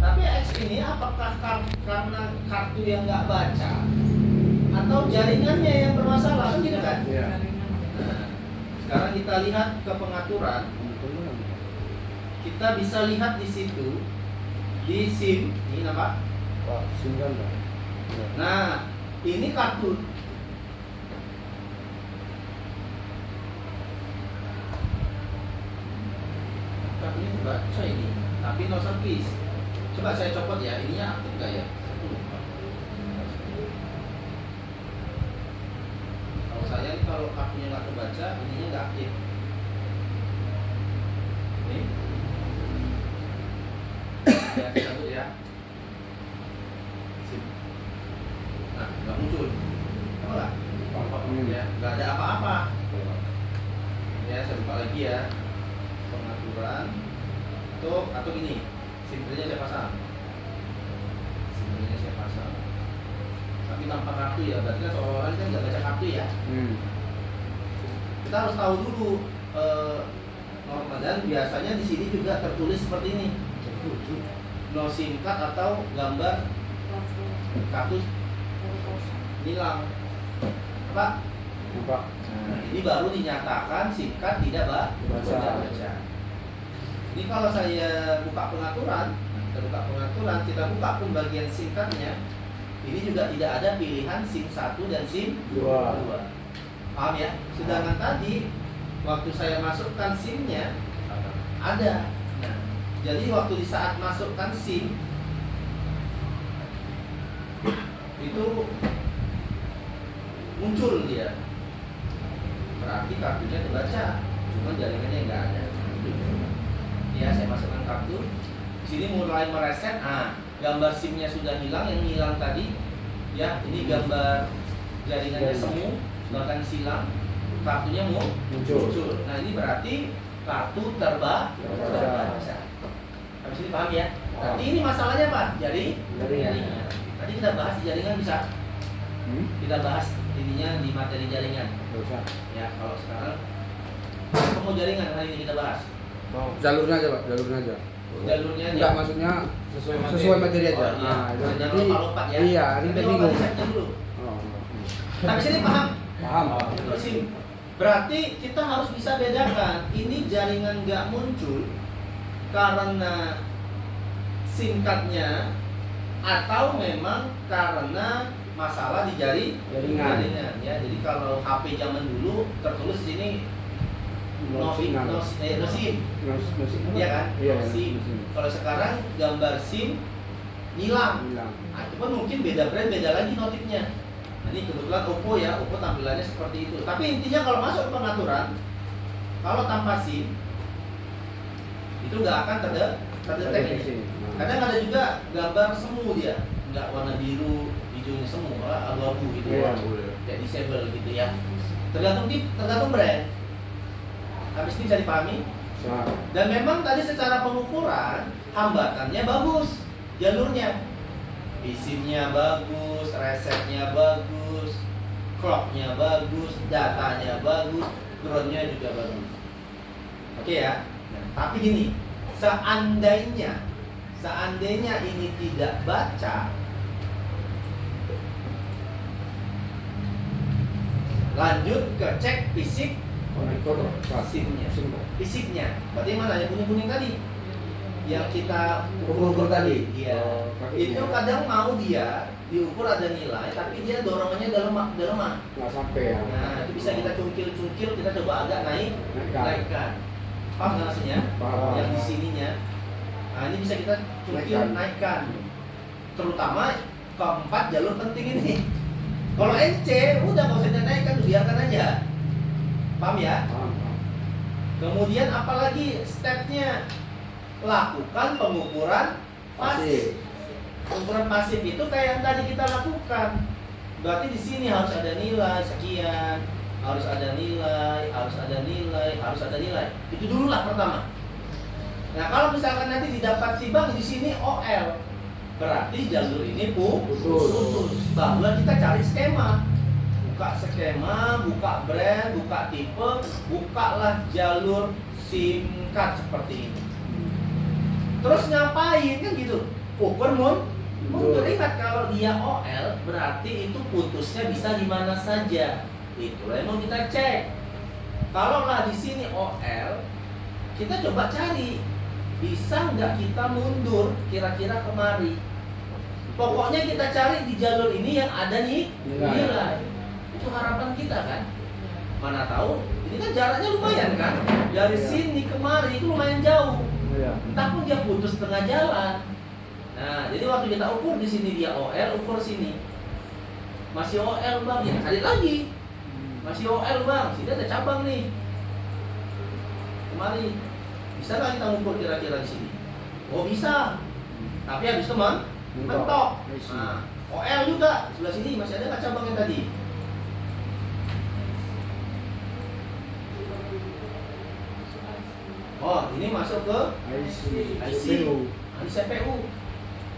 Tapi X ini apakah karena kartu yang nggak baca atau jaringannya yang bermasalah, kan gitu kan? Iya. Nah, sekarang kita lihat ke pengaturan. Kita bisa lihat di situ di SIM ini apa? Pak, SIM kan Pak. Ya. Nah, ini kartu. Kartunya terbaca ini, tapi no service. Coba saya copot ya, ininya aktif nggak ya? Saya lupa. Kalau saya nih, kalau kartunya nggak terbaca, ininya nggak aktif. Ini. Ya, kita cabut ya. SIM. Nah, nggak muncul. Apa nggak? Ya, nggak ada apa-apa. Ya, saya buka lagi ya. Pengaturan. Tuh, atau gini. SIM-nya saya pasang. SIM-nya saya pasang. Tapi tanpa kartu ya, berarti kan seolah-olah kan nggak baca kartu ya. Kita harus tahu dulu norma, dan biasanya di sini juga tertulis seperti ini. No SIM card atau gambar kartu hilang. Apa? Pak. Nah, ini baru dinyatakan SIM card tidak baca. Ini kalau saya buka pengaturan, kita buka pembagian SIM card-nya. Ini juga tidak ada pilihan SIM 1 dan SIM 2. Paham ya? Sedangkan tadi waktu saya masukkan SIM-nya ada. Nah, jadi waktu di saat masukkan SIM itu muncul dia. Berarti kartunya terbaca, cuma jaringannya nggak ada. Ya, saya masukkan kartu. Sini mulai mereset. Nah, gambar SIM-nya sudah hilang, yang hilang tadi. Ya, ini gambar jaringannya semu, bahkan silang. Kartunya muncul. Nah, ini berarti kartu terbaca. Habis ini paham ya? Nanti ini masalahnya apa? Jaringan. Tadi kita bahas di jaringan bisa. Kita bahas ininya di materi jaringan. Ya, kalau sekarang mau jaringan hari ini kita bahas. Jalurnya aja Pak, jalurnya aja. Jalurnya aja. Enggak, maksudnya sesuai materi aja. Oh, iya. Nah, Jangan jadi lompat ya. iya, ini Nanti tadi lompat bingung. di-setnya dulu. Oh. Tapi sini paham? Paham. Untuk SIM. Berarti kita harus bisa bedakan ini jaringan nggak muncul karena SIM card-nya atau memang karena masalah di jaringan. Ya, jadi kalau HP zaman dulu tertulis di sini no SIM, ya kan? Iya, No SIM. Kalau sekarang gambar SIM hilang. Nah, itu pun mungkin beda brand, beda lagi notifnya. Nah, ini kebetulan Oppo ya, Oppo tampilannya seperti itu. Tapi intinya kalau masuk ke pengaturan, kalau tanpa SIM itu nggak akan terdeteksi. Kadang ada juga gambar semu dia, nggak warna biru, hijaunya semu, abu-abu gitu, kayak disable gitu ya. Tergantung brand. Habis ini bisa dipahami. Dan memang tadi secara pengukuran hambatannya bagus, jalurnya, SIM-nya bagus, resetnya bagus, clock-nya bagus, datanya bagus, ground-nya juga bagus. Oke ya. Nah, tapi gini, seandainya ini tidak baca, lanjut ke cek fisik SIM-nya. Fisiknya. Berarti mana yang kuning-kuning tadi? Yang kita ukur tadi. Iya. Itu kadang mau dia diukur ada nilai, tapi dia dorongannya udah lemah. Nggak sampai ya. Nah, itu bisa kita cungkil, kita coba agak naikkan. Paham nggak maksudnya? Paham. Yang di sininya. Nah, ini bisa kita cungkil, naikkan. Terutama keempat jalur penting ini. Kalau NC, udah nggak usah dinaikkan, biarkan aja. Paham ya? Kemudian apalagi stepnya, lakukan pengukuran pasif. Pengukuran pasif itu kayak yang tadi kita lakukan. Berarti di sini harus ada nilai sekian, harus ada nilai. Itu dulu lah pertama. Nah, kalau misalkan nanti didapat si bank di sini OL, berarti jalur ini putus. Barulah kita cari skema. Buka skema, buka brand, buka tipe, bukalah jalur SIM card seperti ini. Terus ngapain kan gitu? ukur mundur. Ingat kalau dia OL berarti itu putusnya bisa di mana saja. Itulah yang mau kita cek. Kalau lah di sini OL, kita coba cari bisa nggak kita mundur kira-kira kemari. Pokoknya kita cari di jalur ini yang ada nih nilai. Itu harapan kita kan. Mana tahu ini kan jaraknya lumayan kan. Dari sini kemari itu lumayan jauh. Entah pun dia putus tengah jalan. Nah, jadi waktu kita ukur di sini dia OL, ukur sini. Masih OL bang, ya cari lagi. Masih OL bang, sini ada cabang nih. Kemari. Bisa nggak kita ukur kira-kira di sini? Oh bisa. Tapi habis itu mentok. Nah, OL juga sebelah sini masih ada nggak cabang yang tadi? Oh, ini masuk ke IC. Di CPU.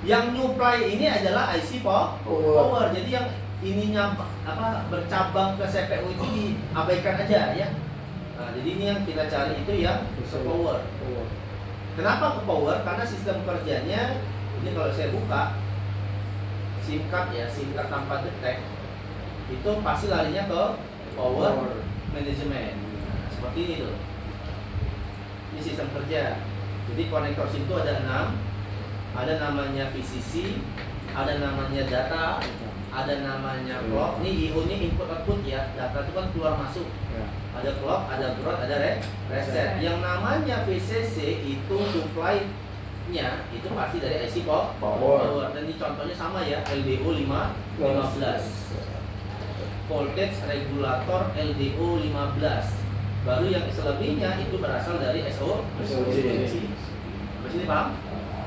Yang nyuplai ini adalah IC power. Jadi yang ininya bercabang ke CPU itu diabaikan aja ya. Nah, jadi ini yang kita cari itu yang ke power. Kenapa ke power? Karena sistem kerjanya ini kalau saya buka SIM card ya, SIM card tanpa detect itu pasti larinya ke power management. Nah, seperti ini tuh. Ini sistem kerja. Jadi konektor SIM itu ada 6. Ada namanya VCC, ada namanya data, ada namanya clock. Ini IO ini input output ya. Data itu kan keluar masuk. Ada clock, ada broad, ada reset. Yang namanya VCC itu supply-nya itu pasti dari IC power. Dan ini contohnya sama ya, LDO 15. Voltage regulator LDO 15. Baru yang selebihnya itu berasal dari SOC. Ini paham?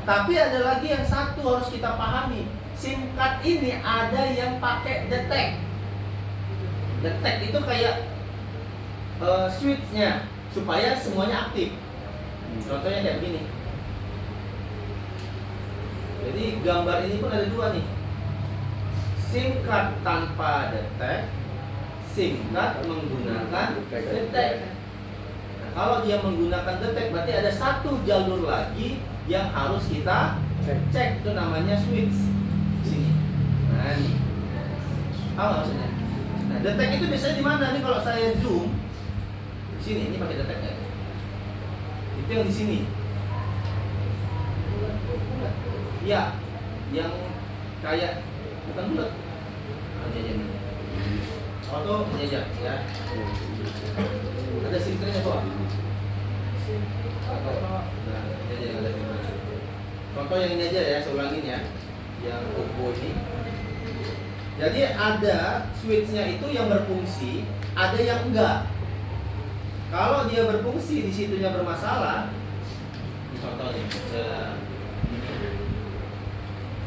Tapi ada lagi yang satu harus kita pahami. SIM card ini ada yang pakai detect. Detect itu kayak switch-nya supaya semuanya aktif. Contohnya kayak begini. Jadi gambar ini pun ada dua nih. SIM card tanpa detect, SIM card menggunakan detect. Nah, kalau dia menggunakan detect berarti ada satu jalur lagi yang harus kita cek, itu namanya switch. Sini. Nah, ini. Apa maksudnya? Nah, detect itu biasanya di mana nih kalau saya zoom? Di sini, ini pakai detect ya. Itu yang di sini. Ya, yang kayak bukan bulat. Ini aja nih. Auto ini aja ya. Ada filternya kok. Nah, ini aja yang ada filternya. Contoh yang ini aja ya, saya ulangin ya. Yang Oppo ini. Jadi ada switch-nya itu yang berfungsi, ada yang enggak. Kalau dia berfungsi di situnya bermasalah, ini contohnya.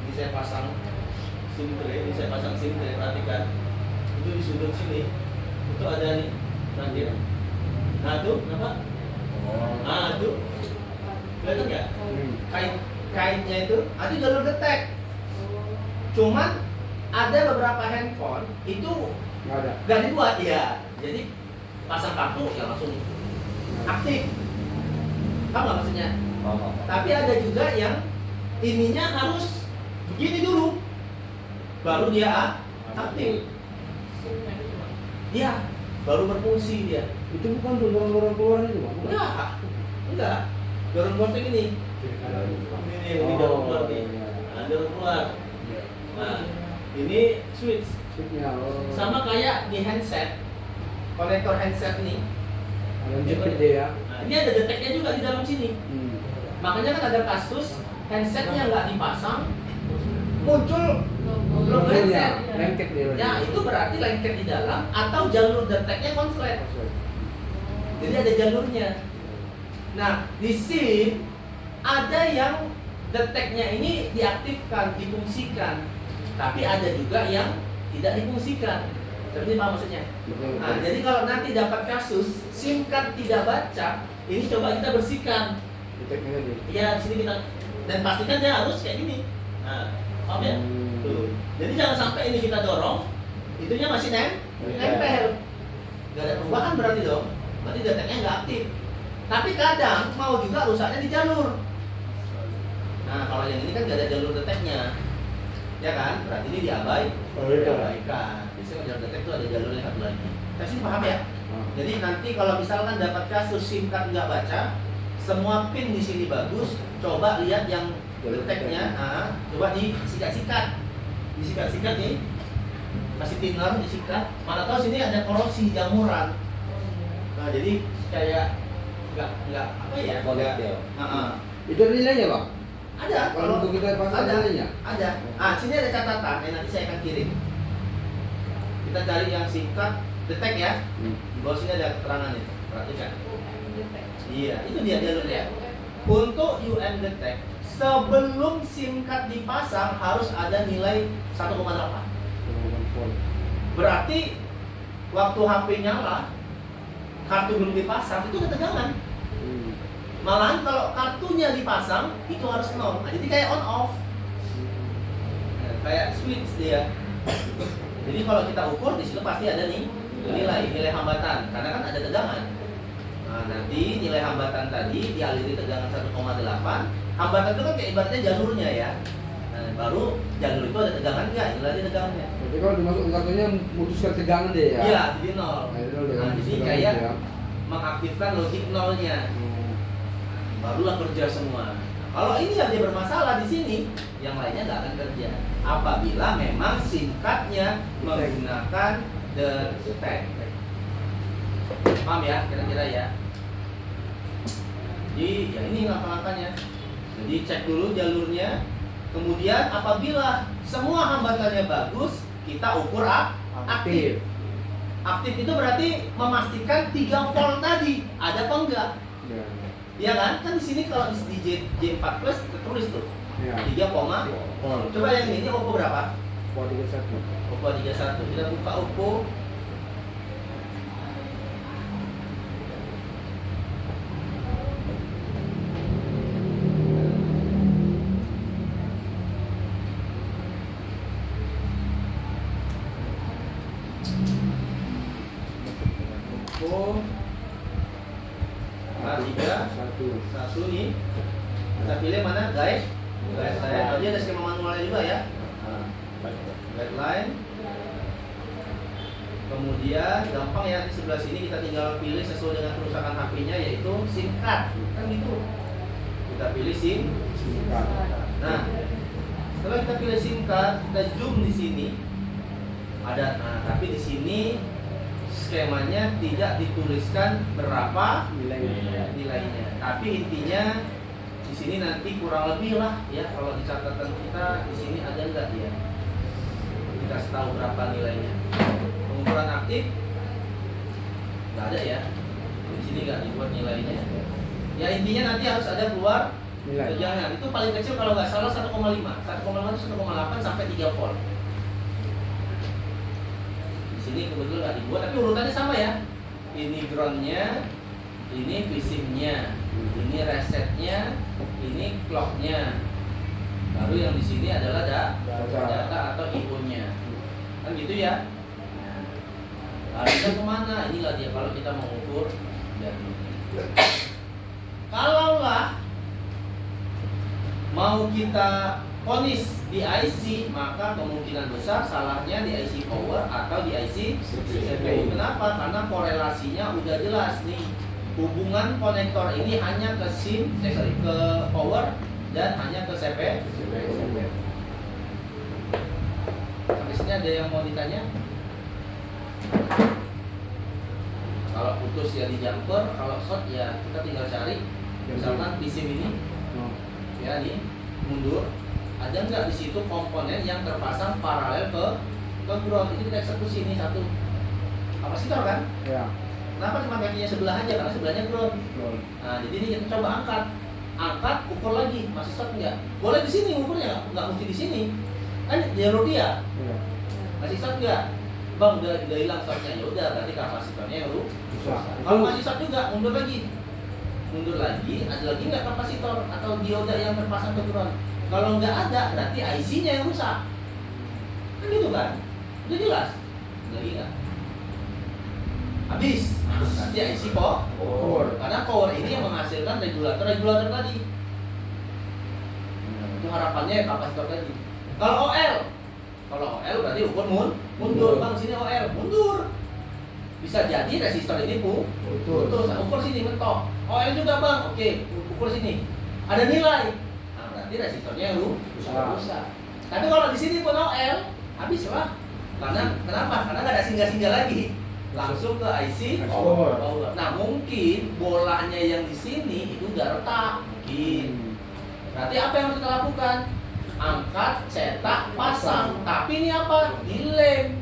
Ini saya pasang SIM tray, perhatikan. Itu di sudut sini, itu ada nih, nanti. Nah tuh, kenapa? Ah tuh, kelihatan nggak? Kainnya itu ada jalur detect. Cuman ada beberapa handphone itu nggak dibuat ya. Jadi pasang kartu ya langsung aktif. Paham nggak maksudnya? Tapi ada juga yang ininya harus begini dulu, baru dia aktif. Iya, baru berfungsi dia. Itu bukan dorong-dorong keluar itu, Bang? Enggak. Dorong keluar tuh ini. Ini dorong keluar nih. Nah, dorong keluar. Nah, ini switch. Sama kayak di handset. Konektor handset nih. Ya. Nah, ini ada deteknya juga di dalam sini. Makanya kan ada kasus handsetnya nggak dipasang, muncul logo handset. Lengket dia. Ya, itu berarti lengket di dalam atau jalur deteknya konslet. Jadi ada jalurnya. Nah, di SIM ada yang deteknya ini diaktifkan, difungsikan. Tapi ada juga yang tidak difungsikan. Seperti apa maksudnya? Nah, jadi kalau nanti dapat kasus SIM card tidak baca, ini coba kita bersihkan. Iya, di sini kita dan pastikan dia harus kayak gini. Nah, paham ya? Tuh. Jadi jangan sampai ini kita dorong, itunya masih nempel. Gak ada perubahan berarti dong. Berarti deteknya nggak aktif. Tapi kadang mau juga rusaknya di jalur. Nah, kalau yang ini kan nggak ada jalur deteknya, ya kan? Berarti ini diabaikan. Biasanya jalur detek itu ada jalurnya satu lagi. Tapi sih paham ya? Jadi nanti kalau misalkan dapat kasus SIM card nggak baca, semua pin di sini bagus, coba lihat yang deteknya, coba disikat-sikat nih, kasih thinner disikat. Mana tahu sini ada korosi jamuran. Nah jadi kayak nggak apa ya? Itu ada nilainya, Bang? Ada. Kalau untuk kita pasang ada nilainya? Ada. Sini ada catatan. Nanti saya akan kirim. Kita cari yang singkat detek ya. Di bawah sini ada keterangan itu. Perhatikan. Iya, itu dia jalurnya. Untuk UM Detect, sebelum SIM card dipasang harus ada nilai 1,8. Berarti waktu HP nyala, kartu belum dipasang, itu ada tegangan. Malahan kalau kartunya dipasang, itu harus 0. Nah, jadi kayak on off. Kayak switch dia. Jadi kalau kita ukur di situ pasti ada nih nilai hambatan, karena kan ada tegangan. Nah, nanti nilai hambatan tadi dialiri tegangan 1,8. Hambatan itu kan kayak ibaratnya jalurnya ya. Nah, baru jalur itu ada tegangan nggak? Ini lagi tegangannya. Jadi kalau dimasukkan kartunya memutuskan tegangan deh ya? Iya, jadi 0. Nah, Jadi kayak mengaktifkan logik 0-nya. Barulah kerja semua. Kalau ini aja bermasalah di sini, yang lainnya nggak akan kerja. Apabila memang SIM card-nya menggunakan detect. Paham ya, kira-kira ya? Jadi ya ini langkah-langkahnya. Jadi cek dulu jalurnya. Kemudian apabila semua hambatannya bagus, kita ukur aktif. Aktif itu berarti memastikan 3 volt tadi ada apa enggak? Iya kan? Kan di sini kalau di J4 Plus tertulis tuh. 3, coba yang ini Oppo berapa? Oppo 31. Oppo 31. Kita buka Oppo. Oppo satu nih. Kita pilih mana guys? Guideline. Oh, dia ada skema manualnya juga ya. Guideline. Kemudian gampang ya, di sebelah sini kita tinggal pilih sesuai dengan kerusakan HP-nya, yaitu SIM card. Kan gitu. Kita pilih SIM card. Nah, setelah kita pilih SIM card, kita zoom di sini. Ada, tapi di sini skemanya tidak dituliskan berapa nilainya. Tapi intinya di sini nanti kurang lebih lah ya, kalau di catatan kita di sini ada enggak ya? Dikasih tahu berapa nilainya. Pengukuran aktif nggak ada ya. Di sini nggak dibuat nilainya. Ya intinya nanti harus ada keluar tegangan. Itu paling kecil kalau nggak salah 1,5. 1,5 itu 1,8 sampai 3 volt. Ini kebetulan nggak dibuat, tapi urutannya sama ya. Ini groundnya, ini visimnya, ini resetnya, ini clocknya. Baru yang di sini adalah data atau IO-nya. Kan gitu ya. Harusnya kemana? Inilah dia kalau kita mengukur. Kalaulah mau kita ponis di IC, maka kemungkinan besar salahnya di IC power atau di IC CPU. Kenapa? Karena korelasinya udah jelas nih. Hubungan konektor ini hanya ke SIM, ke power dan hanya ke CPU. Sampai sini ada yang mau ditanya? Kalau putus ya di jumper, kalau short ya kita tinggal cari. Misalkan di SIM ini, ya nih mundur. Ada nggak di situ komponen yang terpasang paralel ke ground? Itu kita eksekusi ini satu kapasitor kan? Ya. Kenapa cuma kakinya sebelah aja? Karena sebelahnya ground. Nah, jadi ini kita coba angkat, ukur lagi, masih short nggak? Boleh di sini ukurnya, nggak mesti di sini. Kan jalur dia. Ya. Masih short nggak? Bang udah hilang shortnya, ya udah berarti kapasitornya yang rusak. Kalau masih short juga, mundur lagi, ada lagi nggak kapasitor atau dioda yang terpasang ke ground? Kalau nggak ada, berarti IC-nya yang rusak. Kan gitu kan? Udah jelas. Lagi nggak? Habis. Nanti IC Karena power ini yang menghasilkan regulator tadi. Itu harapan kelapannya kapasitor tadi. Kalau OL berarti ukur mundur. Bang sini OL mundur. Bisa jadi resistor ini putus. Nah, ukur sini mentok. OL juga bang, oke, ukur sini. Ada nilai. Nah, berarti resistornya rusak. Tapi kalau di sini pun OL, habis lah. Karena kenapa? Karena nggak ada singgah-singgah lagi. Langsung ke IC power. Nah mungkin bolanya yang di sini itu udah retak mungkin. Berarti apa yang harus kita lakukan? Angkat, cetak, pasang. Tapi ini apa? Dilem.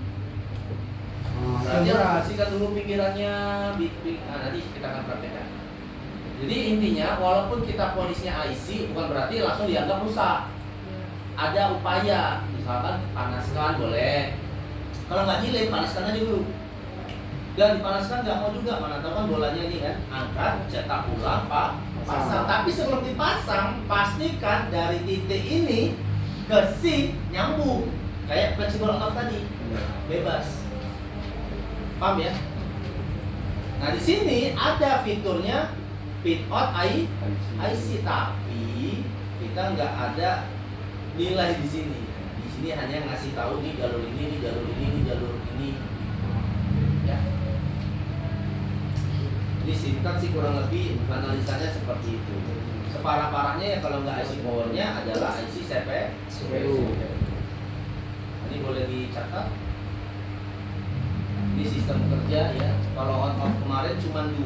Berarti harus bersihkan dulu pikirannya. Nanti kita akan praktekkan. Jadi intinya walaupun kita polisnya IC bukan berarti langsung dianggap rusak. Ada upaya, misalkan panaskan boleh. Kalau nggak dilem, panaskan aja dulu. Dan dipanaskan nggak mau juga, mana tahu kan bolanya ini kan, angkat, cetak ulang, pasang. Tapi sebelum dipasang, pastikan dari titik ini ke sini nyambung, kayak flexible on off tadi, bebas. Paham ya? Nah di sini ada fiturnya fit out IC, tapi kita nggak ada nilai di sini. Di sini hanya ngasih tahu nih jalur ini, jalur ini, jalur ini. Ya. Jadi singkat sih kurang lebih analisanya seperti itu. Separah-parahnya ya kalau nggak IC powernya adalah IC CPU. Ini boleh dicatat. Ini sistem kerja ya. Kalau on off kemarin cuma 2.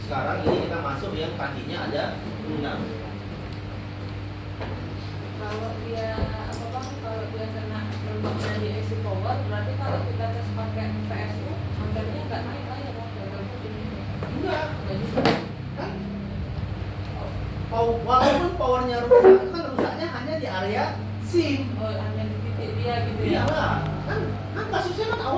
Sekarang ini kita masuk yang kakinya ada 6. Kalau dia apa bang? Kalau dia kena lembabnya di IC power, berarti kalau kita tes pakai PSU, ampernya nggak naik lah ya bang? Enggak. Nggak juga. Kan walaupun powernya rusak, kan rusaknya hanya di area SIM. Oh, hanya di titik dia gitu Iya ya? lah. Kan kasusnya kan awal